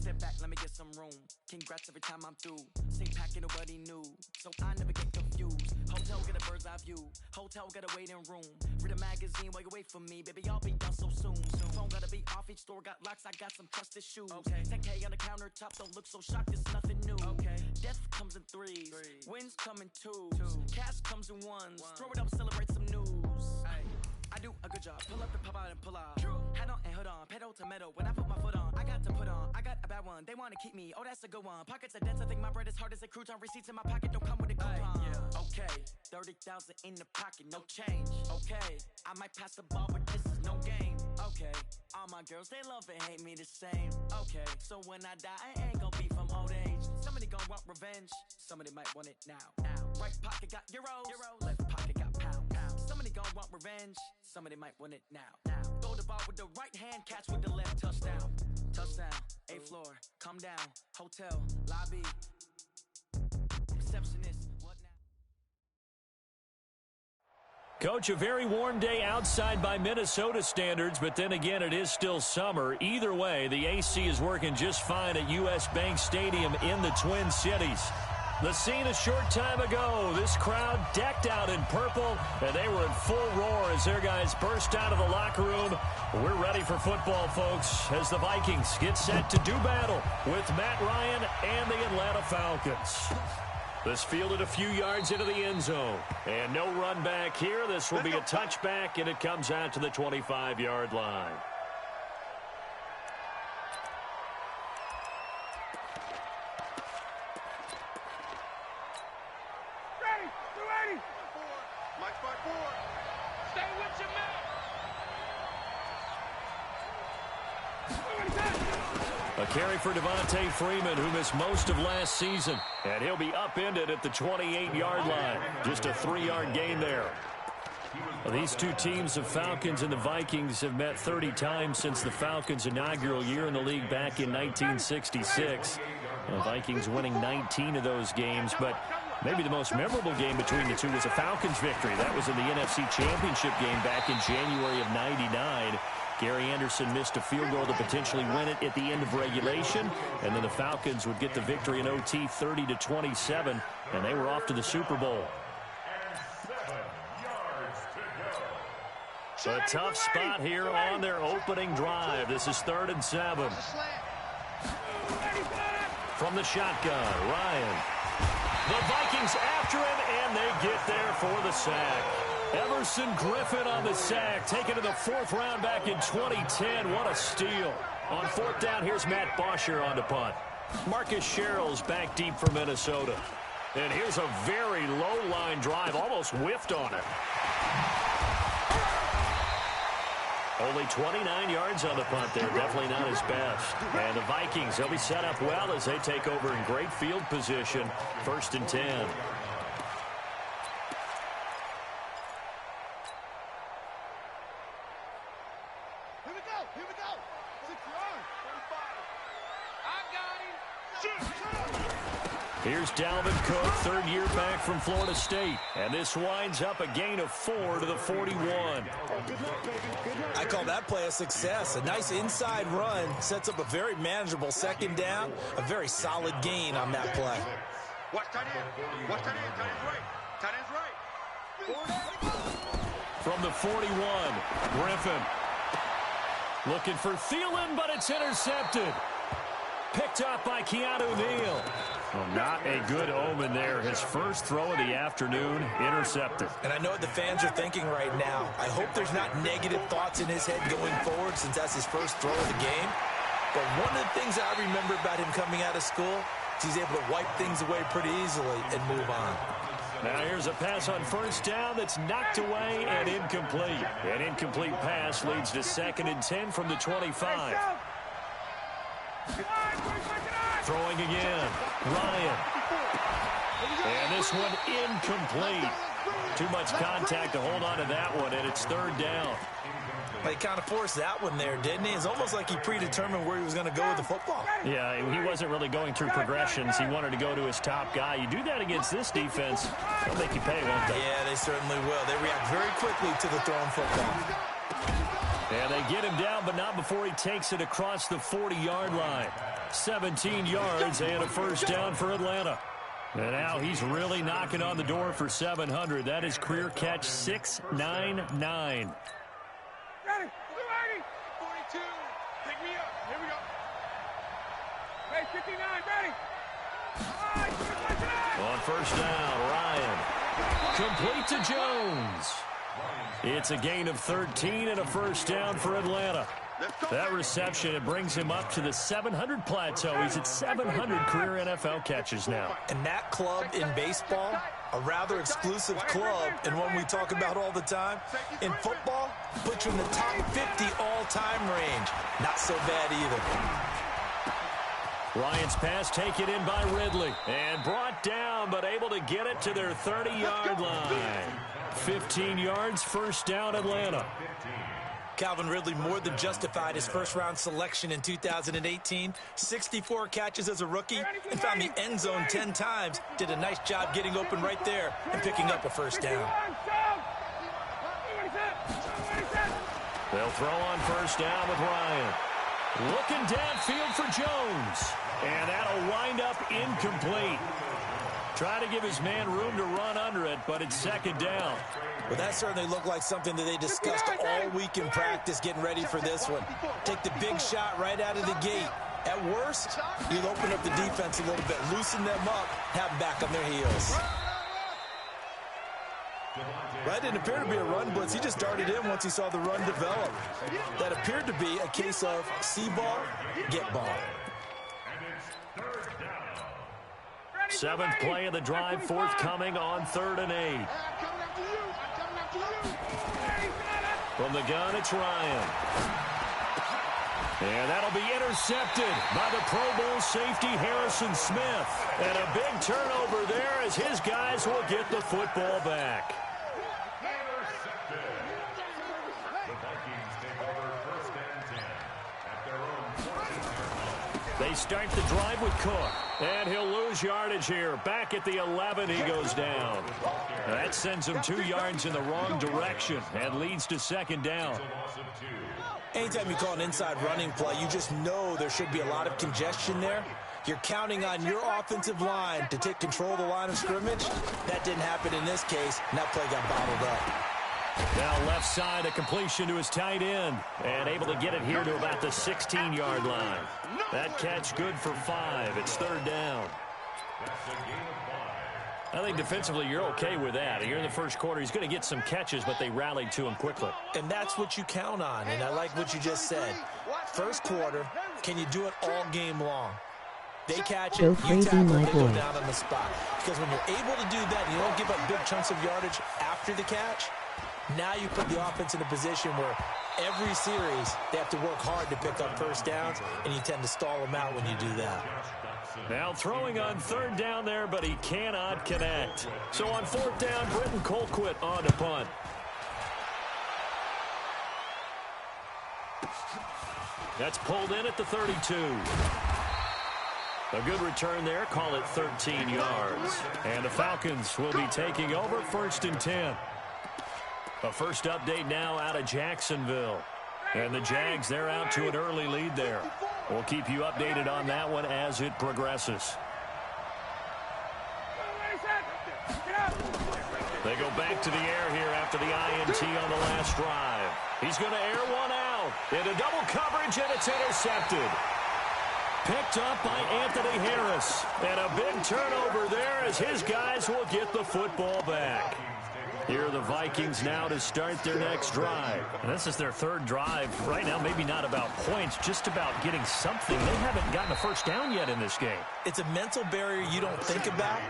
Step back, let me get some room. Congrats every time I'm through. Same packing, nobody knew, so I never get confused. Hotel, get a bird's eye view. Hotel, get a waiting room. Read a magazine while you wait for me. Baby, I'll be done so soon. Phone gotta be off, each store got locks. I got some trusted shoes. Okay. 10K on the countertop, don't look so shocked, it's nothing new. Okay. Death comes in threes. Wins come in twos. Cash comes in ones. Throw it up, celebrate some news. Ay. I do a good job. Pull up and pop out and pull out. Head on and hood on. Pedal to metal. When I put my foot on, I got to put on. I got a bad one. They want to keep me. Oh, that's a good one. Pockets are dense. I think my bread is hard as a crouton. Receipts in my pocket don't come with a coupon. Yeah. Okay. 30,000 in the pocket. No change. Okay. I might pass the ball, but this is no game. Okay. All my girls, they love and hate me the same. Okay. So when I die, I ain't gonna be from old age. Somebody gonna want revenge. Somebody might want it now. Right pocket got euros. Left pocket got pounds. Somebody gon' want revenge. Somebody might want it now. Throw the ball with the right hand, catch with the left. Touchdown. Touchdown. 8th floor. Come down. Hotel. Lobby. Receptionist. What now? Coach, a very warm day outside by Minnesota standards, but then again, it is still summer. Either way, the AC is working just fine at U.S. Bank Stadium in the Twin Cities. The scene a short time ago, this crowd decked out in purple, and they were in full roar as their guys burst out of the locker room. We're ready for football, folks, as the Vikings get set to do battle with Matt Ryan and the Atlanta Falcons. This fielded a few yards into the end zone, and no run back here. This will be a touchback, and it comes out to the 25-yard line. A carry for Devontae Freeman, who missed most of last season. And he'll be upended at the 28-yard line. Just a 3-yard gain there. Well, these two teams, the Falcons and the Vikings, have met 30 times since the Falcons' inaugural year in the league back in 1966. The Vikings winning 19 of those games, but maybe the most memorable game between the two was a Falcons victory. That was in the NFC Championship game back in January of '99. Gary Anderson missed a field goal to potentially win it at the end of regulation, and then the Falcons would get the victory in OT 30-27, and they were off to the Super Bowl. So a tough spot here on their opening drive. This is 3rd and 7. From the shotgun, Ryan. The Vikings after him, and they get there for the sack. Everson Griffin on the sack, taken to the 4th round back in 2010. What a steal. On 4th down, here's Matt Bosher on the punt. Marcus Sherrill's back deep for Minnesota. And here's a very low-line drive, almost whiffed on it. Only 29 yards on the punt there, definitely not his best. And the Vikings, they'll be set up well as they take over in great field position. 1st and 10. Here's Dalvin Cook, 3rd year back from Florida State. And this winds up a gain of 4 to the 41. I call that play a success. A nice inside run sets up a very manageable 2nd down. A very solid gain on that play. Watch tight end. Watch tight end. Tight end's right. Tight end's right. From the 41, Griffin. Looking for Thielen, but it's intercepted. Picked up by Keanu Neal. Well, not a good omen there. His first throw of the afternoon, intercepted. And I know what the fans are thinking right now. I hope there's not negative thoughts in his head going forward since that's his first throw of the game. But one of the things I remember about him coming out of school is he's able to wipe things away pretty easily and move on. Now here's a pass on 1st down that's knocked away and incomplete. An incomplete pass leads to 2nd and 10 from the 25. Throwing again, Ryan. And this one incomplete. Too much contact to hold on to that one, and it's 3rd down. He kind of forced that one there, didn't he? It's almost like he predetermined where he was going to go with the football. Yeah, he wasn't really going through progressions. He wanted to go to his top guy. You do that against this defense, they'll make you pay, won't they? Yeah, they certainly will. They react very quickly to the thrown football. And they get him down, but not before he takes it across the 40-yard line. 17 yards and a first down for Atlanta. And now he's really knocking on the door for 700. That is career catch 699. Ready. 42. Pick me up. Here we go. Hey, 59. Ready. On first down, Ryan. Complete to Jones. It's a gain of 13 and a first down for Atlanta. That reception, it brings him up to the 700 plateau. He's at 700 career NFL catches now. And that club in baseball, a rather exclusive club, and one we talk about all the time. In football, puts you in the top 50 all-time range. Not so bad either. Ryan's pass taken in by Ridley. And brought down, but able to get it to their 30-yard line. 15 yards, first down, Atlanta. Calvin Ridley more than justified his first-round selection in 2018. 64 catches as a rookie and found the end zone 10 times. Did a nice job getting open right there and picking up a first down. They'll throw on first down with Ryan. Looking downfield for Jones. And that'll wind up incomplete. Try to give his man room to run under it, but it's second down. Well, that certainly looked like something that they discussed all week in practice getting ready for this one. Take the big shot right out of the gate. At worst, you'll open up the defense a little bit, loosen them up, have them back on their heels. That didn't appear to be a run blitz. He just darted in once he saw the run develop. That appeared to be a case of see ball, get ball. Seventh play of the drive forthcoming on 3rd and 8. From the gun, it's Ryan. And that'll be intercepted by the Pro Bowl safety Harrison Smith. And a big turnover there as his guys will get the football back. They start the drive with Cook. And he'll lose yardage here. Back at the 11, he goes down. That sends him 2 yards in the wrong direction and leads to second down. Anytime you call an inside running play, you just know there should be a lot of congestion there. You're counting on your offensive line to take control of the line of scrimmage. That didn't happen in this case, and that play got bottled up. Now left side, a completion to his tight end. And able to get it here to about the 16-yard line. That catch good for 5. It's 3rd down. I think defensively you're okay with that. Here in the first quarter, he's going to get some catches, but they rallied to him quickly. And that's what you count on, and I like what you just said. First quarter, can you do it all game long? They catch it, you tackle, they go down on the spot. Because when you're able to do that, and you don't give up big chunks of yardage after the catch, now you put the offense in a position where every series they have to work hard to pick up first downs, and you tend to stall them out when you do that. Now throwing on 3rd down there, but he cannot connect. So on 4th down, Britton Colquitt on to punt. That's pulled in at the 32. A good return there, call it 13 yards. And the Falcons will be taking over 1st and 10. A first update now out of Jacksonville. And the Jags, they're out to an early lead there. We'll keep you updated on that one as it progresses. They go back to the air here after the INT on the last drive. He's going to air one out. Into double coverage, and it's intercepted. Picked up by Anthony Harris. And a big turnover there as his guys will get the football back. Here are the Vikings now to start their next drive. And this is their 3rd drive. Right now, maybe not about points, just about getting something. They haven't gotten a first down yet in this game. It's a mental barrier you don't think about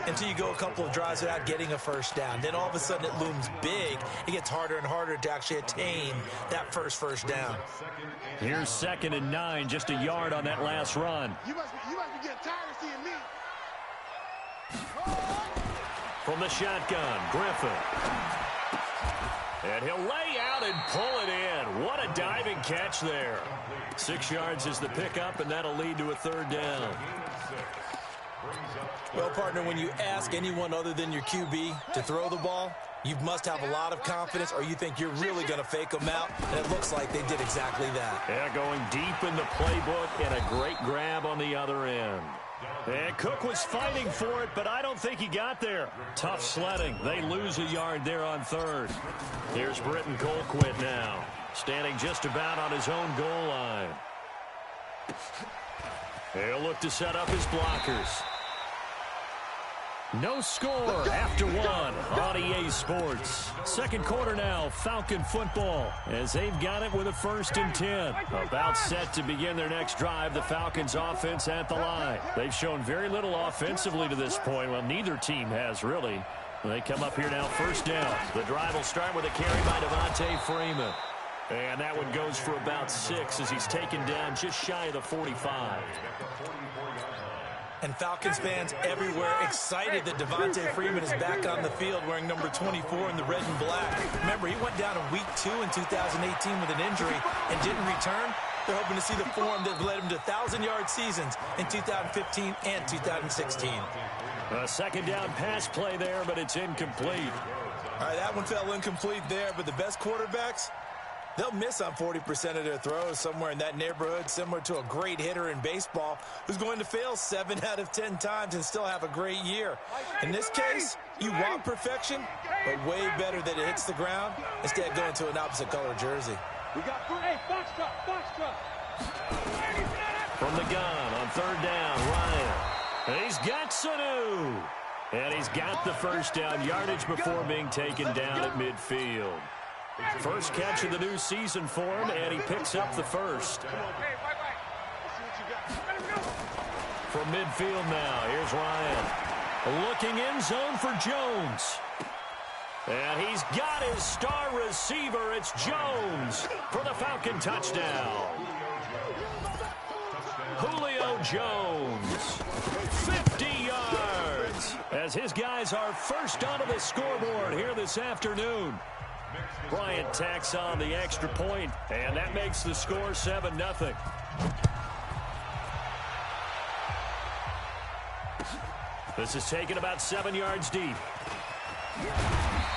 until you go a couple of drives without getting a first down. Then all of a sudden it looms big. It gets harder and harder to actually attain that first down. Here's 2nd and 9, just a yard on that last run. You must be getting tired of seeing me. From the shotgun, Griffin. And he'll lay out and pull it in. What a diving catch there. 6 yards is the pickup, and that'll lead to a 3rd down. Well, partner, when you ask anyone other than your QB to throw the ball, You must have a lot of confidence, or you think you're really going to fake them out, and it looks like they did exactly that. Yeah, going deep in the playbook, and a great grab on the other end. And Cook was fighting for it, but I don't think he got there. Tough sledding. They lose a yard there on third. Here's Britton Colquitt now, standing just about on his own goal line. He'll look to set up his blockers. No score after one on EA Sports. Second quarter now, Falcon football, as they've got it with a 1st and 10. About set to begin their next drive, the Falcons offense at the line. They've shown very little offensively to this point. Well, neither team has really. They come up here now, 1st down. The drive will start with a carry by Devontae Freeman. And that one goes for about 6 as he's taken down just shy of the 45. And Falcons fans everywhere excited that Devontae Freeman is back on the field wearing number 24 in the red and black. Remember, he went down in week 2 in 2018 with an injury and didn't return. They're hoping to see the form that led him to 1,000-yard seasons in 2015 and 2016. A second down pass play there, but it's incomplete. All right, that one fell incomplete there, but the best quarterbacks, they'll miss on 40% of their throws, somewhere in that neighborhood, similar to a great hitter in baseball who's going to fail 7 out of 10 times and still have a great year. In this case, you want perfection, but way better that it hits the ground instead of going to an opposite color jersey. We got box truck. From the gun on 3rd down, Ryan. He's got Sanu. And he's got the 1st down yardage before being taken down at midfield. First catch of the new season for him, and he picks up the 1st. From midfield now, here's Ryan. Looking in zone for Jones. And he's got his star receiver. It's Jones for the Falcon touchdown. Julio Jones, 50 yards, as his guys are first onto the scoreboard here this afternoon. Bryant tacks on the extra point, and that makes the score 7-0. This is taken about 7 yards deep.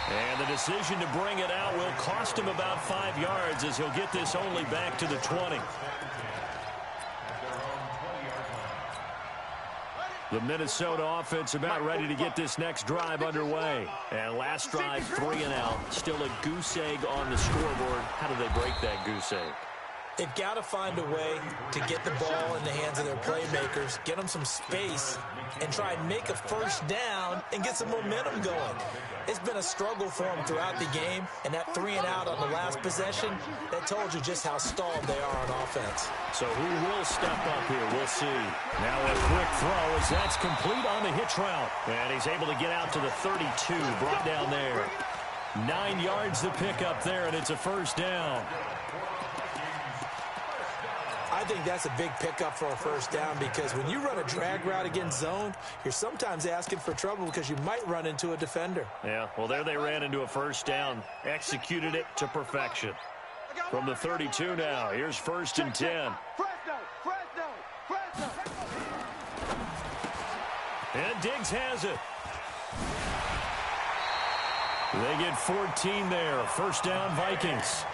And the decision to bring it out will cost him about 5 yards, as he'll get this only back to the 20. The Minnesota offense about ready to get this next drive underway. And last drive, 3 and out. Still a goose egg on the scoreboard. How do they break that goose egg? They've got to find a way to get the ball in the hands of their playmakers, get them some space, and try and make a 1st down and get some momentum going. It's been a struggle for them throughout the game, and that 3 and out on the last possession, that told you just how stalled they are on offense. So who will step up here? We'll see. Now a quick throw as that's complete on the hitch route. And he's able to get out to the 32, brought down there. 9 yards to pick up there, and it's a 1st down. I think that's a big pickup for a 1st down, because when you run a drag route against zone, you're sometimes asking for trouble because you might run into a defender. Yeah, well, there they ran into a 1st down. Executed it to perfection. From the 32 now, here's 1st and 10. Fresno. And Diggs has it. They get 14 there. 1st down, Vikings.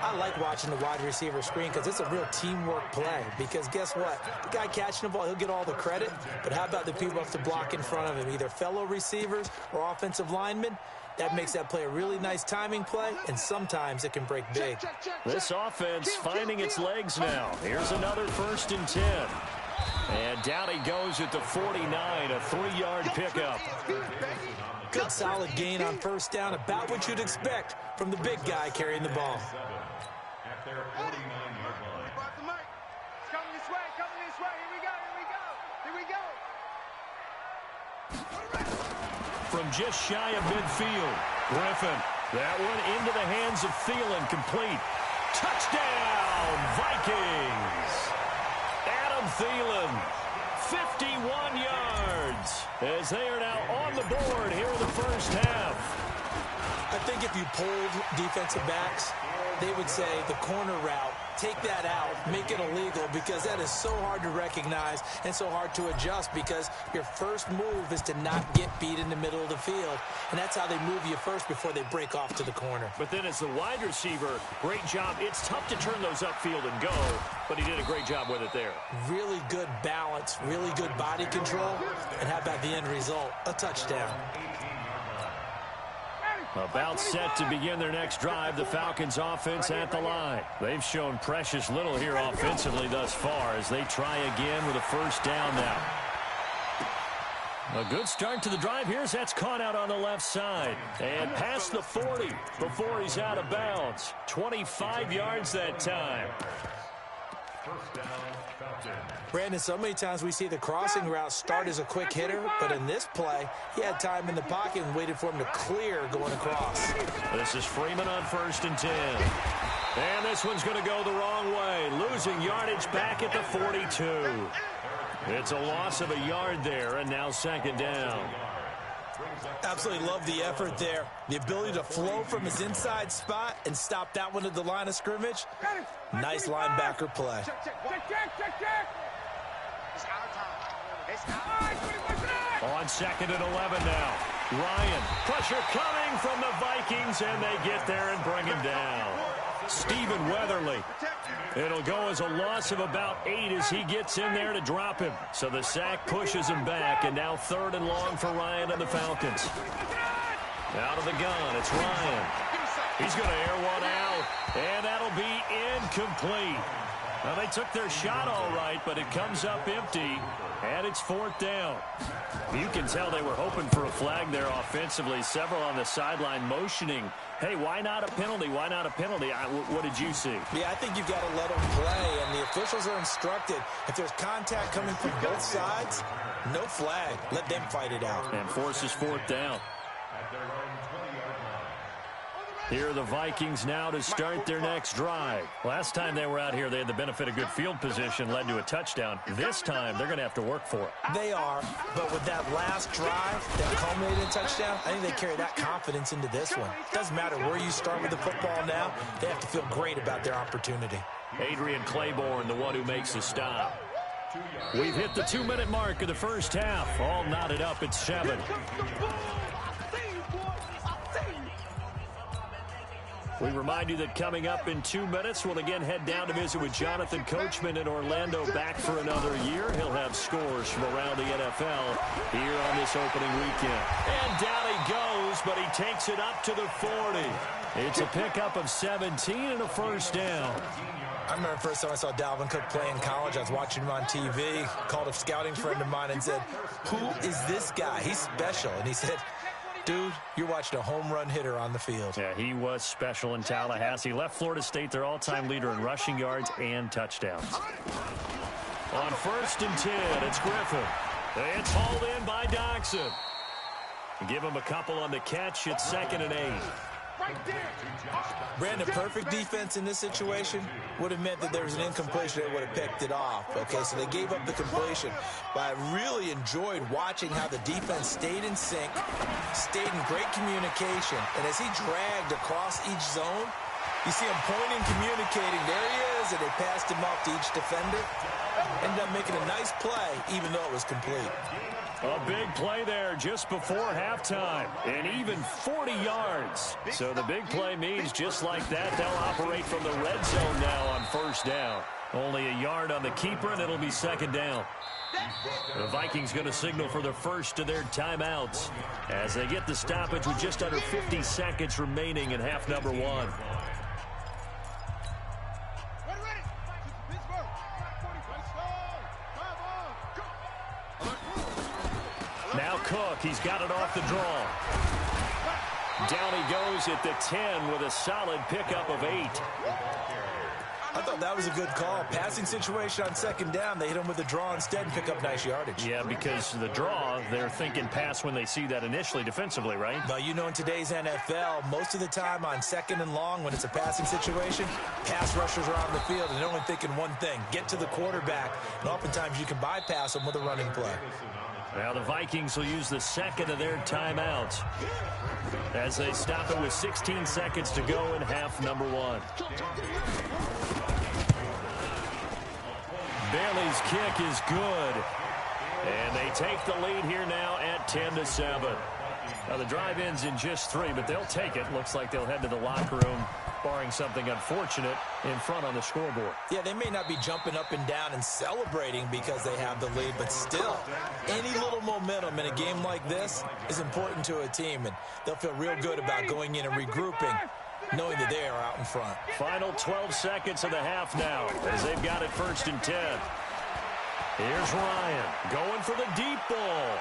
I like watching the wide receiver screen because it's a real teamwork play. Because guess what? The guy catching the ball, he'll get all the credit. But how about the people who have to block in front of him, either fellow receivers or offensive linemen? That makes that play a really nice timing play, and sometimes it can break big. This offense finding its legs now. Here's another 1st and 10. And down he goes at the 49, a 3-yard pickup. Good solid gain on 1st down, about what you'd expect from the big guy carrying the ball. At their 49-yard line. It's coming this way. Here we go. From just shy of midfield, Griffin. That one into the hands of Thielen, complete. Touchdown, Vikings! Adam Thielen, 51 yards, as they are now on the board here in the 1st half. I think if you polled defensive backs, they would say the corner route, take that out, make it illegal, because that is so hard to recognize and so hard to adjust, because your first move is to not get beat in the middle of the field. And that's how they move you first before they break off to the corner. But then as the wide receiver, great job. It's tough to turn those upfield and go, but he did a great job with it there. Really good balance, really good body control, and how about the end result? A touchdown. About set to begin their next drive, the Falcons offense at the line. They've shown precious little here offensively thus far as they try again with a first down now. A good start to the drive here as that's caught out on the left side. And past the 40 before he's out of bounds. 25 yards that time. Brandon, so many times we see the crossing route start as a quick hitter, but in this play, he had time in the pocket and waited for him to clear going across. This is Freeman on 1st and 10. And this one's going to go the wrong way, losing yardage back at the 42. It's a loss of a yard there, and now 2nd down. Absolutely love the effort there. The ability to flow from his inside spot and stop that one at the line of scrimmage. Nice linebacker play. Check. On 2nd and 11 now. Ryan, pressure coming from the Vikings, and they get there and bring him down. Stephen Weatherly. It'll go as a loss of about 8 as he gets in there to drop him. So the sack pushes him back, and now 3rd and long for Ryan and the Falcons. Out of the gun, it's Ryan. He's going to air one out, and that'll be incomplete. Now, they took their shot all right, but it comes up empty, and it's 4th down. You can tell they were hoping for a flag there offensively. Several on the sideline motioning, hey, why not a penalty? Why not a penalty? What did you see? Yeah, I think you've got to let them play, and the officials are instructed. If there's contact coming from both sides, no flag. Let them fight it out. And forces 4th down. Here are the Vikings now to start their next drive. Last time they were out here, they had the benefit of good field position, led to a touchdown. This time, they're going to have to work for it. They are, but with that last drive that culminated in a touchdown, I think they carry that confidence into this one. Doesn't matter where you start with the football now, they have to feel great about their opportunity. Adrian Claiborne, the one who makes the stop. We've hit the 2-minute mark of the first half. All knotted up at 7. We remind you that coming up in 2 minutes, we'll again head down to visit with Jonathan Coachman in Orlando, back for another year. He'll have scores from around the NFL here on this opening weekend. And down he goes, but he takes it up to the 40. It's a pickup of 17 and a first down. I remember the first time I saw Dalvin Cook play in college. I was watching him on TV, called a scouting friend of mine and said, "Who is this guy? He's special." And he said, "Dude, you're watching a home run hitter on the field." Yeah, he was special in Tallahassee. Left Florida State their all-time leader in rushing yards and touchdowns. On 1st and 10, it's Griffin. It's hauled in by Doxson. Give him a couple on the catch. It's 2nd and 8. Brandon, perfect defense in this situation would have meant that there was an incompletion that would have picked it off. Okay, so they gave up the completion. But I really enjoyed watching how the defense stayed in sync, stayed in great communication. And as he dragged across each zone, you see him pointing, communicating. There he is, and they passed him off to each defender. Ended up making a nice play, even though it was complete. A big play there just before halftime, and even 40 yards. So the big play means just like that, they'll operate from the red zone now on 1st down. Only a yard on the keeper, and it'll be 2nd down. The Vikings going to signal for the first of their timeouts as they get the stoppage with just under 50 seconds remaining in half number 1. Now Cook, he's got it off the draw. Down he goes at the 10 with a solid pickup of 8. I thought that was a good call. Passing situation on 2nd down, they hit him with a draw instead and pick up nice yardage. Yeah, because the draw, they're thinking pass when they see that initially defensively, right? But you know, in today's NFL, most of the time on 2nd and long, when it's a passing situation, pass rushers are on the field and they're only thinking one thing, get to the quarterback. And oftentimes you can bypass them with a running play. Now the Vikings will use the second of their timeouts as they stop it with 16 seconds to go in half number one. Bailey's kick is good. And they take the lead here now at 10-7. Now the drive ends in just 3, but they'll take it. Looks like they'll head to the locker room, barring something unfortunate, in front on the scoreboard. Yeah, they may not be jumping up and down and celebrating because they have the lead, but still, any little momentum in a game like this is important to a team, and they'll feel real good about going in and regrouping, knowing that they are out in front. Final 12 seconds of the half now, as they've got it 1st and 10. Here's Ryan going for the deep ball.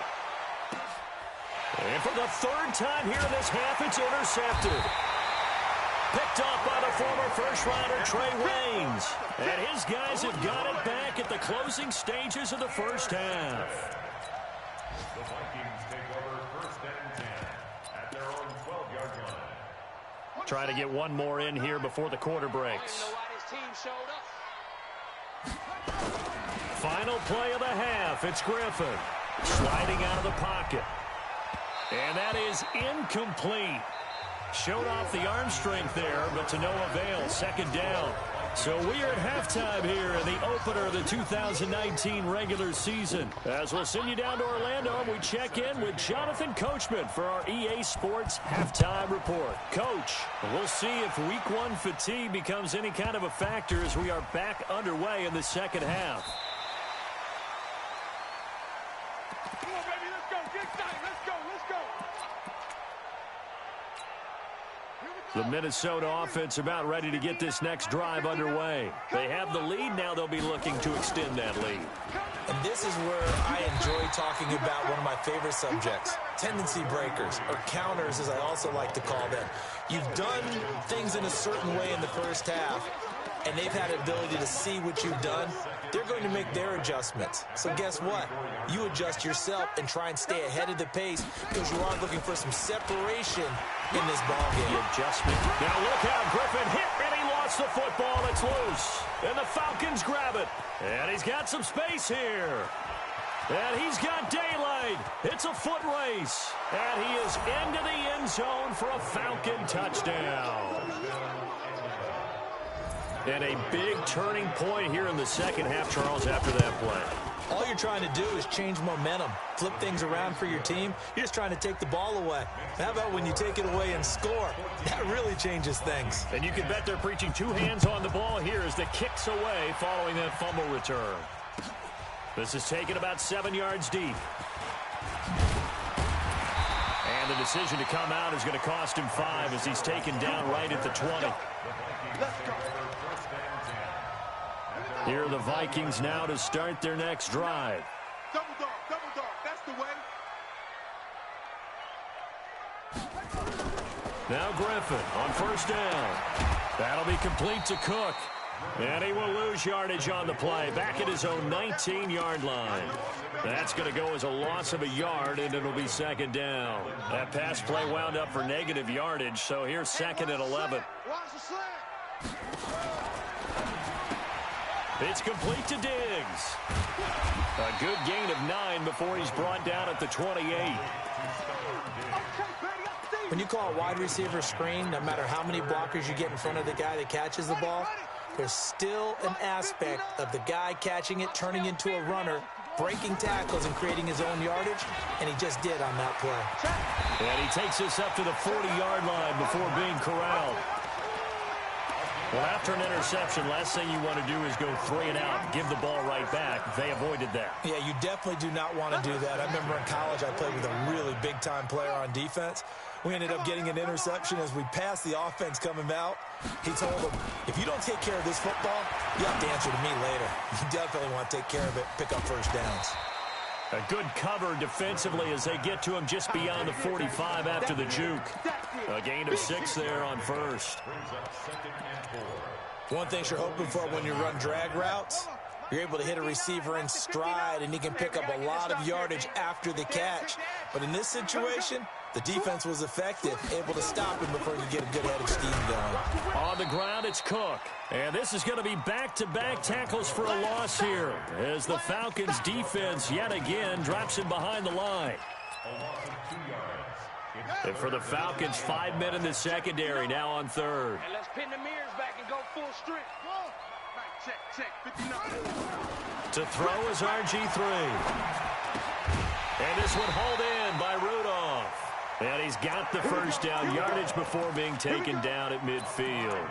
And for the 3rd time here in this half, it's intercepted. Picked up by the former first-rounder Trey Waynes. And his guys have got it back at the closing stages of the first half. The Vikings take over 1st and 10 at their own 12-yard line. Try to get one more in here before the quarter breaks. Final play of the half. It's Griffin sliding out of the pocket. And that is incomplete. Showed off the arm strength there, but to no avail. 2nd down. So we are at halftime here in the opener of the 2019 regular season. As we'll send you down to Orlando, and we check in with Jonathan Coachman for our EA Sports Halftime Report. Coach, we'll see if Week 1 fatigue becomes any kind of a factor as we are back underway in the second half. Come on, baby, let's go. Get excited. Let's go. The Minnesota offense about ready to get this next drive underway. They have the lead. Now they'll be looking to extend that lead. And this is where I enjoy talking about one of my favorite subjects, tendency breakers, or counters as I also like to call them. You've done things in a certain way in the first half, and they've had the ability to see what you've done. They're going to make their adjustments. So guess what? You adjust yourself and try and stay ahead of the pace because you are looking for some separation in this ball game. Adjustment. Now look out. Griffin hit, and he lost the football. It's loose. And the Falcons grab it. And he's got some space here. And he's got daylight. It's a foot race. And he is into the end zone for a Falcon touchdown. And a big turning point here in the second half, Charles, after that play. All you're trying to do is change momentum, flip things around for your team. You're just trying to take the ball away. How about when you take it away and score? That really changes things. And you can bet they're preaching 2 hands on the ball here as the kick's away following that fumble return. This is taken about 7 yards deep. And the decision to come out is going to cost him 5 as he's taken down right at the 20. Here are the Vikings now to start their next drive. Double dog, that's the way. Now Griffin on 1st down. That'll be complete to Cook. And he will lose yardage on the play. Back at his own 19-yard line. That's going to go as a loss of a yard, and it'll be 2nd down. That pass play wound up for negative yardage, so here's 2nd and 11. It's complete to Diggs. A good gain of 9 before he's brought down at the 28. When you call a wide receiver screen, no matter how many blockers you get in front of the guy that catches the ball, there's still an aspect of the guy catching it, turning into a runner, breaking tackles and creating his own yardage, and he just did on that play. And he takes us up to the 40-yard line before being corralled. Well, after an interception, last thing you want to do is go 3 and out, give the ball right back. They avoided that. Yeah, you definitely do not want to do that. I remember in college I played with a really big-time player on defense. We ended up getting an interception as we passed the offense coming out. He told him, if you don't take care of this football, you have to answer to me later. You definitely want to take care of it, pick up first downs. A good cover defensively as they get to him just beyond the 45 after the juke. A gain of 6 there on 1st. One thing you're hoping for when you run drag routes, You're able to hit a receiver in stride, and he can pick up a lot of yardage after the catch. But in this situation, the defense was effective, able to stop him before he could get a good head of steam going. On the ground, it's Cook. And this is going to be back-to-back tackles for a loss here as the Falcons' defense yet again drops him behind the line. And for the Falcons, 5 men in the secondary, now on third. And let's pin the mirrors back and go full strength. Check, 59. To throw is RG3. And this one hauled in by Rudolph. And he's got the first down yardage before being taken down at midfield.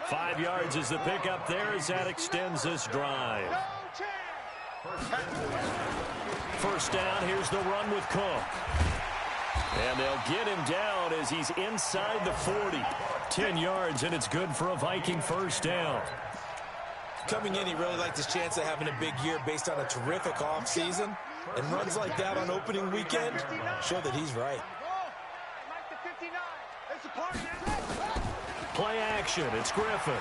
5 yards is the pickup there as that extends this drive. First down, here's the run with Cook. And they'll get him down as he's inside the 40. 10 yards, and it's good for a Viking first down. Coming in, he really liked his chance of having a big year based on a terrific offseason. And runs like that on opening weekend show that he's right. Play action, it's Griffin.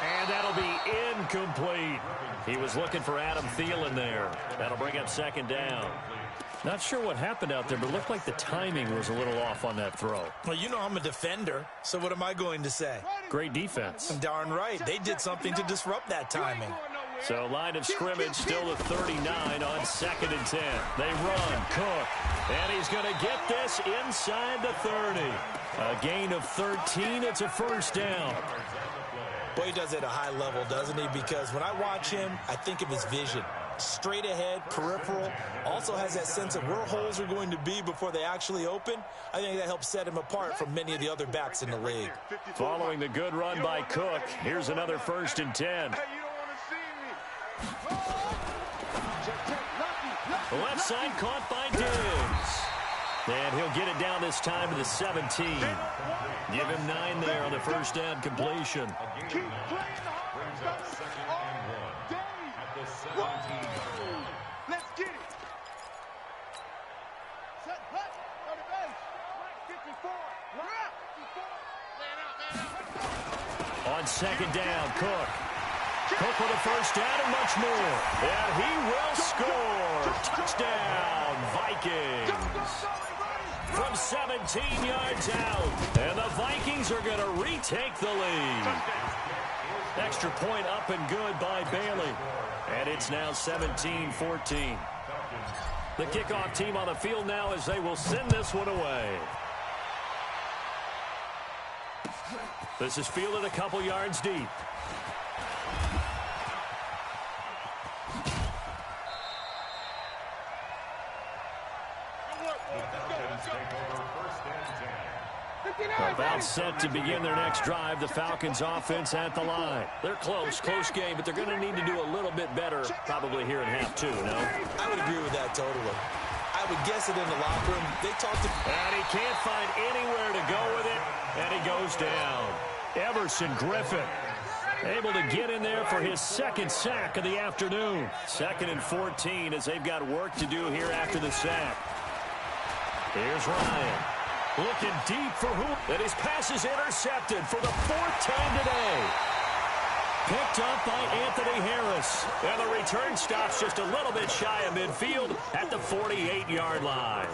And that'll be incomplete. He was looking for Adam Thielen there. That'll bring up second down. Not sure what happened out there, but it looked like the timing was a little off on that throw. Well, you know I'm a defender, so what am I going to say? Great defense. Darn right. They did something to disrupt that timing. So line of scrimmage still to 39 on 2nd and 10. They run, Cook, and he's going to get this inside the 30. A gain of 13, it's a first down. Boy, he does it at a high level, doesn't he? Because when I watch him, I think of his vision. Straight ahead, peripheral, also has that sense of where holes are going to be before they actually open. I think that helps set him apart from many of the other backs in the league. Following the good run by Cook, here's another 1st and 10. The left side caught by Diggs. And he'll get it down this time to the 17. Give him 9 there on the first down completion. Keep playing the hard stuff all day. Let's get it. Set, hut, go to base. 54. On 2nd down, Cook. Cook with a first down and much more. And he will score. Touchdown, Vikings. From 17 yards out. And the Vikings are going to retake the lead. Extra point up and good by Bailey. And it's now 17-14. The kickoff team on the field now as they will send this one away. This is fielded a couple yards deep. About set to begin their next drive. The Falcons offense at the line. They're close game, but they're going to need to do a little bit better probably here in half 2, no? I would agree with that totally. I would guess it in the locker room. They talked to... And he can't find anywhere to go with it, and he goes down. Everson Griffin able to get in there for his 2nd sack of the afternoon. 2nd and 14 as they've got work to do here after the sack. Here's Ryan. Looking deep for who? And his pass is intercepted for the 4th time today. Picked up by Anthony Harris. And the return stops just a little bit shy of midfield at the 48-yard line.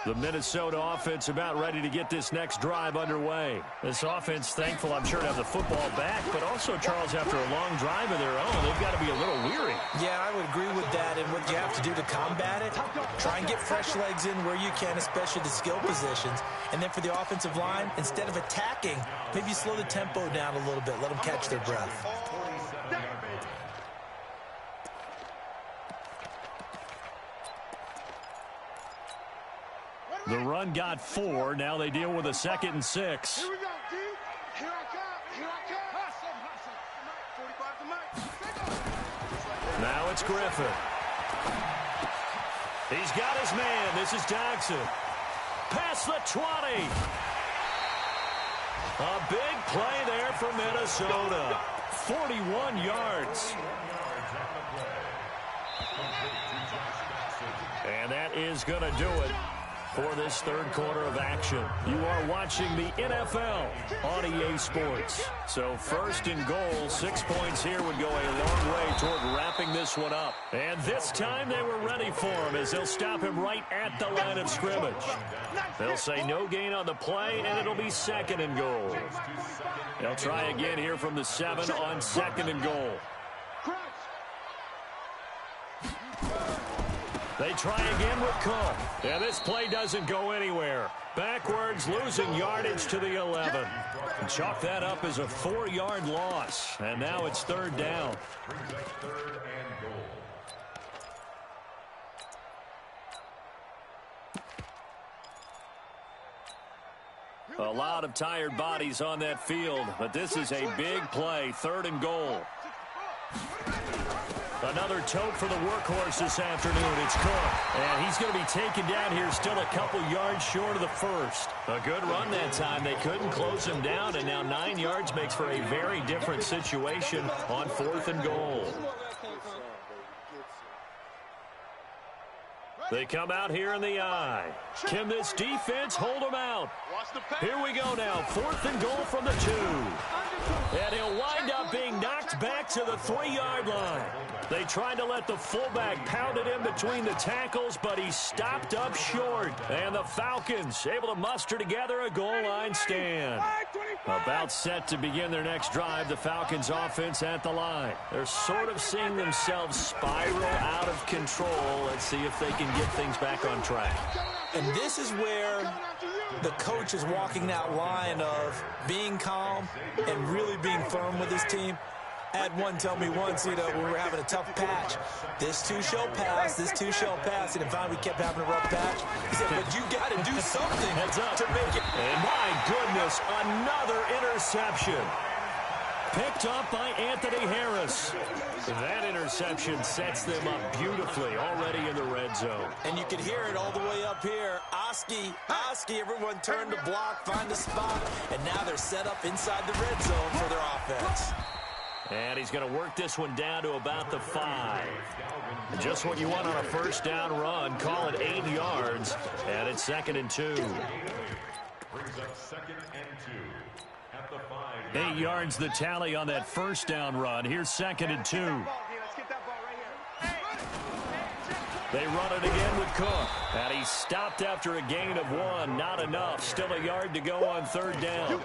The Minnesota offense about ready to get this next drive underway. This offense thankful, I'm sure, to have the football back, but also, Charles, after a long drive of their own, they've got to be a little weary. Yeah, I would agree with that, and what you have to do to combat it, try and get fresh legs in where you can, especially the skill positions. And then for the offensive line, instead of attacking, maybe slow the tempo down a little bit, let them catch their breath. The run got 4. Now they deal with a 2nd and 6. Here we go, dude. Here I come. Here I come. 45 Now it's Griffin. He's got his man. This is Dodson. Past the 20. A big play there for Minnesota. 41 yards. And that is going to do it. for this third quarter of action. You are watching the NFL on EA Sports. So first and goal, 6 points here would go a long way toward wrapping this one up. And this time they were ready for him as they'll stop him right at the line of scrimmage. They'll say no gain on the play, and it'll be second and goal. They'll try again here from the 7 on second and goal. They try again with Cook. And this play doesn't go anywhere. Backwards, losing yardage to the 11. And chalk that up as a 4-yard loss. And now it's third down. A lot of tired bodies on that field, but this is a big play, third and goal. Another tote for the workhorse this afternoon. It's Cook. And he's going to be taken down here still a couple yards short of the first. A good run that time. They couldn't close him down, and now 9 yards makes for a very different situation on fourth and goal. They come out here in the eye. Can this defense hold them out? Here we go now. Fourth and goal from the 2. And he'll wind up being knocked back to the 3-yard line. They tried to let the fullback pound it in between the tackles, but he stopped up short. And the Falcons able to muster together a goal line stand. About set to begin their next drive, the Falcons offense at the line. They're sort of seeing themselves spiral out of control. Let's see if they can get things back on track. And this is where the coach is walking that line of being calm and really being firm with his team. I had one tell me once, when we were having a tough patch, this too shall pass, this too shall pass. And finally we kept having a rough patch. He said, but you got to do something to make it. And my goodness, another interception. Picked up by Anthony Harris. That interception sets them up beautifully already in the red zone. And you can hear it all the way up here. Oski, everyone turned to block, find a spot, and now they're set up inside the red zone for their offense. And he's going to work this one down to about the 5. Just what you want on a first down run. Call it 8 yards, and it's second and 2. Brings up second and 2 at the 5. 8 yards the tally on that first down run. Here's second and 2. They run it again with Cook. And he stopped after a gain of 1. Not enough. Still a yard to go on third down.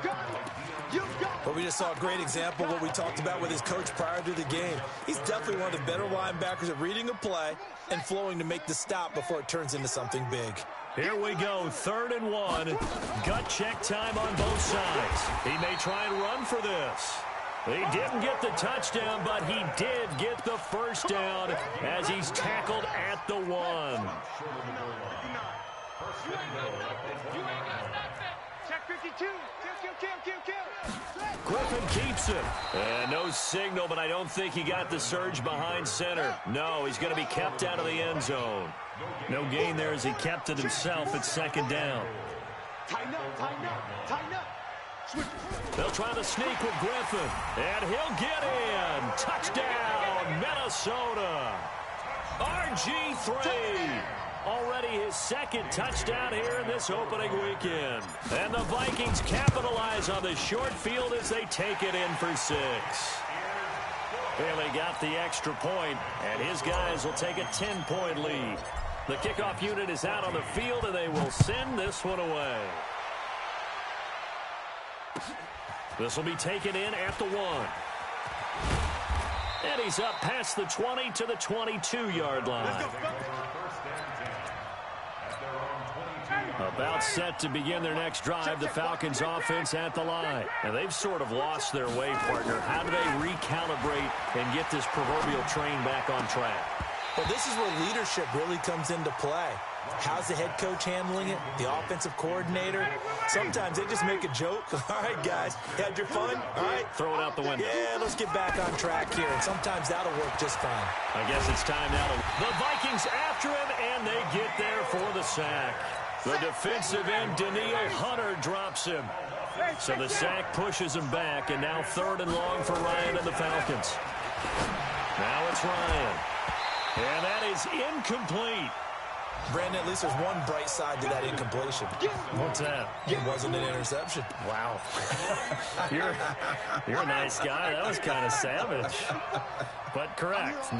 But we just saw a great example of what we talked about with his coach prior to the game. He's definitely one of the better linebackers at reading a play and flowing to make the stop before it turns into something big. Here we go, third and 1. Gut check time on both sides. He may try and run for this. He didn't get the touchdown, but he did get the first down as he's tackled at the 1. Check 52. Kill. Griffin keeps it. And no signal, but I don't think he got the surge behind center. No, he's going to be kept out of the end zone. No gain there as he kept it himself at second down. Tighten up. They'll try to sneak with Griffin, and he'll get in. Touchdown, Minnesota. RG3. Already his second touchdown here in this opening weekend. And the Vikings capitalize on the short field as they take it in for 6. Bailey got the extra point, and his guys will take a 10-point lead. The kickoff unit is out on the field, and they will send this one away. This will be taken in at the 1. And he's up past the 20 to the 22-yard line. About set to begin their next drive, the Falcons offense at the line. And they've sort of lost their way, partner. How do they recalibrate and get this proverbial train back on track? Well, this is where leadership really comes into play. How's the head coach handling it? The offensive coordinator? Sometimes they just make a joke. All right, guys, had your fun? All right. Throw it out the window. Yeah, let's get back on track here. And sometimes that'll work just fine. I guess it's time now. The Vikings after him, and they get there for the sack. The defensive end, Daniil Hunter, drops him. So the sack pushes him back, and now third and long for Ryan and the Falcons. Now it's Ryan. And that is incomplete. Brandon, at least there's one bright side to that incompletion. What's that? It wasn't an interception. Wow. You're a nice guy. That was kind of savage. But correct.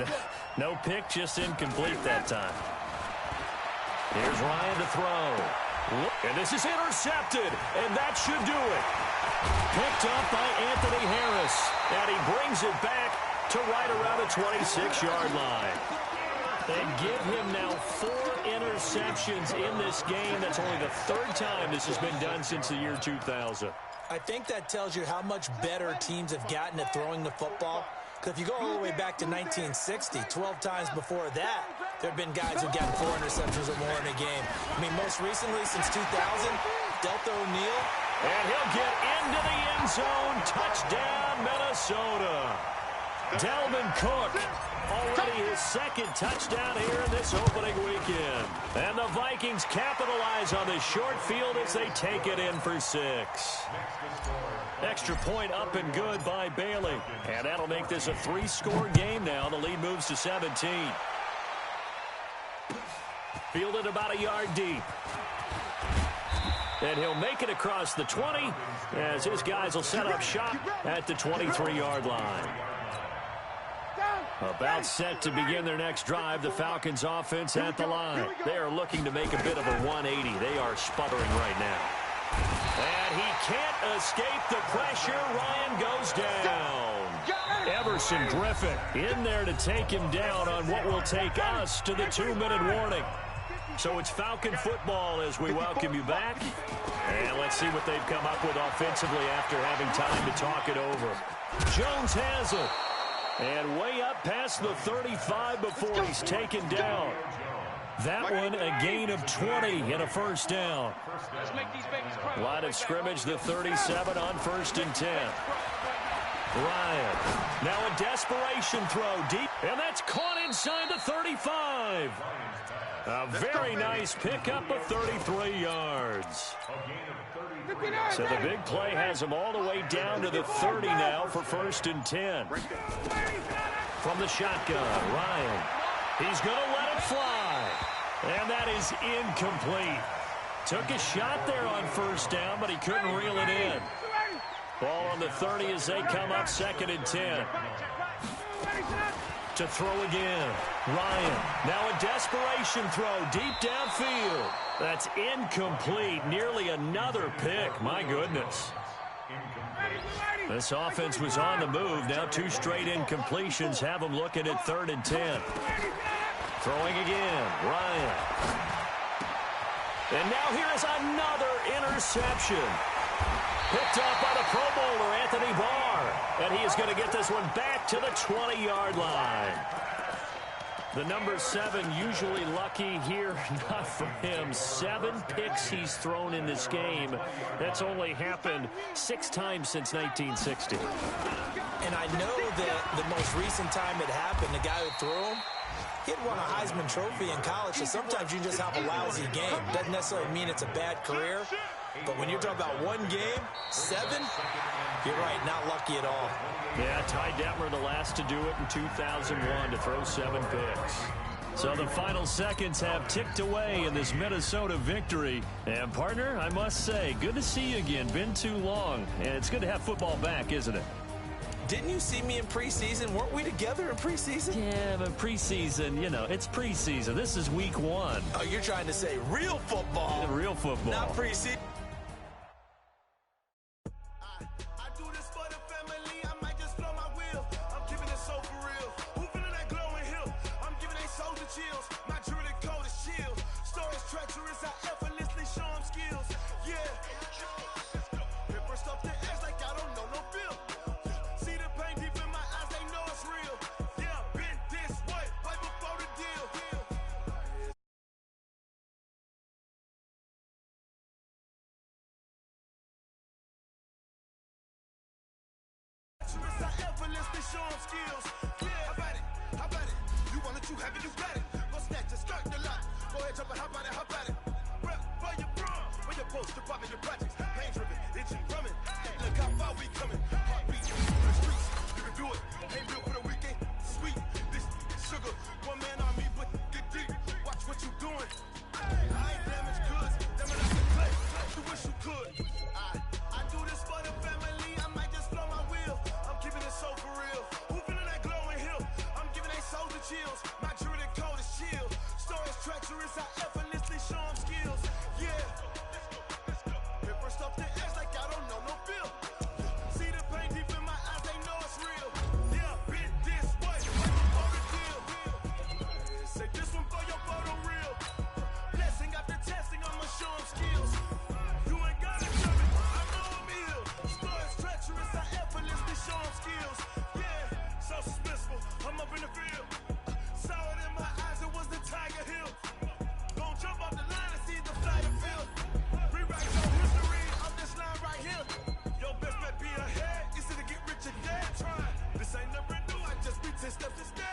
No pick, just incomplete that time. Here's Ryan to throw. And this is intercepted, and that should do it. Picked up by Anthony Harris, and he brings it back to right around the 26-yard line. They give him now 4 interceptions in this game. That's only the 3rd time this has been done since the year 2000. I think that tells you how much better teams have gotten at throwing the football. Because if you go all the way back to 1960, 12 times before that, there have been guys who've gotten 4 interceptions or more in a game. I mean, most recently, since 2000, Delta O'Neal. And he'll get into the end zone. Touchdown, Minnesota. Dalvin Cook, already his 2nd touchdown here in this opening weekend. And the Vikings capitalize on the short field as they take it in for 6. Extra point up and good by Bailey. And that'll make this a 3-score game now. The lead moves to 17. Fielded about a yard deep. And he'll make it across the 20 as his guys will set up shop at the 23-yard line. About set to begin their next drive, the Falcons offense at the line. They are looking to make a bit of a 180. They are sputtering right now. And he can't escape the pressure. Ryan goes down. Everson Griffin in there to take him down on what will take us to the 2-minute warning. So it's Falcon football as we welcome you back. And let's see what they've come up with offensively after having time to talk it over. Jones has it. And way up past the 35 before he's taken down. That one a gain of 20 and a 1st down. Line of scrimmage, the 37 on 1st and 10. Ryan, now a desperation throw deep. And that's caught inside the 35. A very nice pickup of 33 yards. So the big play has him all the way down to the 30 now for 1st and 10. From the shotgun, Ryan. He's going to let it fly. And that is incomplete. Took a shot there on 1st down, but he couldn't reel it in. Ball on the 30 as they come up 2nd and 10. To throw again. Ryan, now a desperation throw deep downfield. That's incomplete. Nearly another pick. My goodness. This offense was on the move. Now 2 straight incompletions have them looking at 3rd and 10. Throwing again. Ryan. And now here is another interception. Picked up by the Pro Bowler, Anthony Barr. And he is going to get this one back to the 20-yard line. The number 7 usually lucky here. Not for him. 7 picks he's thrown in this game. That's only happened 6 times since 1960. And I know that the most recent time it happened, the guy who threw him, he had won a Heisman Trophy in college, so sometimes you just have a lousy game. Doesn't necessarily mean it's a bad career. But when you're talking about 1 game, 7, you're right, not lucky at all. Yeah, Ty Detmer, the last to do it in 2001, to throw 7 picks. So the final seconds have ticked away in this Minnesota victory. And, partner, I must say, good to see you again. Been too long. And it's good to have football back, isn't it? Didn't you see me in preseason? Weren't we together in preseason? Yeah, but preseason, you know, it's preseason. This is week 1. Oh, you're trying to say real football. Real football. Not preseason. what you doing. I ain't damaged goods, damn it, I can play. You wish you could. I do this for the family, I might just blow my wheel. I'm keeping it so for real. Who feeling that glowing hill? I'm giving they souls the chills. My jewelry cold is chill. Stories treacherous, I effortlessly show them skills. Yeah. Hit first off the edge like I don't know no feel. See the pain deep in my eyes, they know it's real. Yeah, bit this way, for the deal. Say this one for your photo real. Blessing after testing, I'ma show them skills. You ain't gotta tell me, I know I'm ill. Stories treacherous, I effortlessly show them skills. Yeah, so suspenseful, I'm up in the field. Saw it in my eyes, it was the Tiger Hill. Gon' jump off the line and see the flight of field. Rewrite your history on this line right here. Your best bet be ahead, easy to get rich or dead trying. This ain't never new, I just be 10 steps instead.